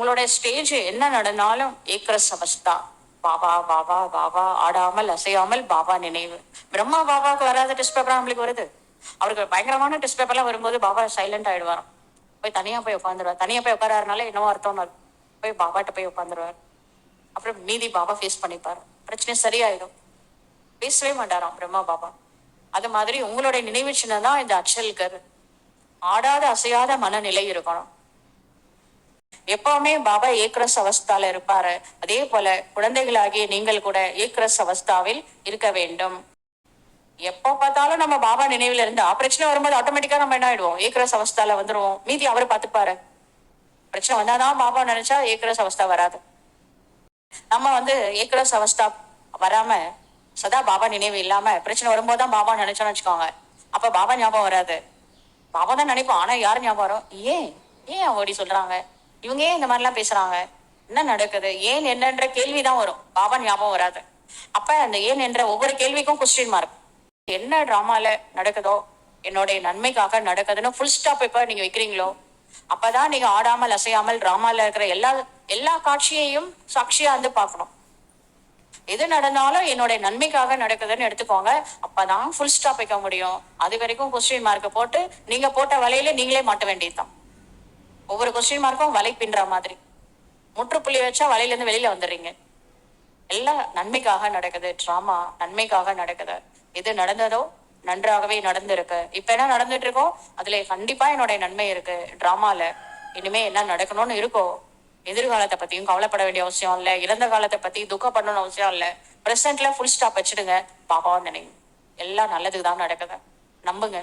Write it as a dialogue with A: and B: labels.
A: உங்களுடைய ஸ்டேஜ் என்ன நடந்தாலும் ஏக்ரஸ் அவஸ்தா, பாபா பாபா பாபா, ஆடாமல் அசையாமல் பாபா நினைவு. பிரம்மா பாபாவுக்கு வராத டெஸ்ட் பேப்பர் நம்மளுக்கு வருது. அவருக்கு பயங்கரமான டெஸ்ட் பேப்பர்லாம் வரும்போது பாபா சைலண்ட் ஆயிடுவாராம். போய் தனியா போய் உட்காந்துருவார். தனியா போய் உட்காராருனால என்னவோ அர்த்தம் போய் பாபாட்ட போய் உட்காந்துருவார். அப்புறம் மீதி பாபா ஃபேஸ் பண்ணிப்பாரு. பிரச்சனை சரியாயிடும். பேசவே மாட்டாராம் பிரம்மா பாபா. அது மாதிரி உங்களுடைய நினைவு சின்னம் தான் இந்த அச்சல்கர். ஆடாத அசையாத மனநிலை இருக்கணும். எப்பவுமே பாபா ஏக்ரஸ் அவஸ்தால இருப்பாரு. அதே போல குழந்தைகளாகிய நீங்கள் கூட ஏக்ரஸ் அவஸ்தாவில் இருக்க வேண்டும். எப்போ பார்த்தாலும் நம்ம பாபா நினைவுல இருந்தா பிரச்சனை வரும்போது ஆட்டோமேட்டிக்கா நம்ம என்ன ஆயிடுவோம், ஏக்ரஸ் அவஸ்தால வந்துருவோம். மீதி அவரு பார்த்துப்பாரு. பிரச்சனை வந்தாதான் பாபா நினைச்சா ஏக்ரஸ் அவஸ்தா வராது. நம்ம ஏக்ரஸ் அவஸ்தா வராம சதா பாபா நினைவு இல்லாம பிரச்சனை வரும்போதுதான் பாபா நினைச்சோம்னு வச்சுக்கோங்க, அப்ப பாபா ஞாபகம் வராது. பாபா தான் நினைப்போம், ஆனா யாரு ஞாபகம் வரும்? ஏன் ஏன் அப்படி சொல்றாங்க, இவங்க ஏன் இந்த மாதிரிலாம் பேசுறாங்க, என்ன நடக்குது, ஏன் என்னன்ற கேள்விதான் வரும். பாபா ஞாபகம் வராது. அப்ப அந்த ஏன் என்ற ஒவ்வொரு கேள்விக்கும் கொஸ்டின் மார்க். என்ன டிராமால நடக்குதோ என்னுடைய நன்மைக்காக நடக்குதுன்னு ஃபுல் ஸ்டாப் எப்ப நீங்க வைக்கிறீங்களோ அப்பதான் நீங்க ஆடாமல் அசையாமல் டிராமால இருக்கிற எல்லா காட்சியையும் சாட்சியா பார்க்கணும். எது நடந்தாலும் என்னுடைய நன்மைக்காக நடக்குதுன்னு எடுத்துக்கோங்க. அப்பதான் ஃபுல் ஸ்டாப் வைக்க முடியும். அது வரைக்கும் கொஸ்டின் மார்க் போட்டு நீங்க போட்ட வலையில நீங்களே மாட்ட வேண்டியதுதான். ஒவ்வொரு கொஸ்டின் மார்க்கும் வலை பின்ற மாதிரி முற்றுப்புள்ளி வச்சா வலையில இருந்து வெளியில வந்துடுறீங்க. எல்லாம் நன்மைக்காக நடக்குது. டிராமா நன்மைக்காக நடக்குது. எது நடந்ததோ நன்றாகவே நடந்திருக்கு. இப்ப என்ன நடந்துட்டு இருக்கோ அதுல கண்டிப்பா என்னுடைய நன்மை இருக்கு. டிராமால இனிமே என்ன நடக்கணும்னு இருக்கோ, எதிர்காலத்தை பத்தியும் கவலைப்பட வேண்டிய அவசியம் இல்ல. இறந்த காலத்தை பத்தி துக்கப்படணும்னு அவசியம் இல்ல. பிரசன்ட்ல ஃபுல் ஸ்டாப் வச்சிடுங்க. பாபாவும் நினைவு எல்லாம் நல்லதுக்கு தான் நடக்குது. நம்புங்க.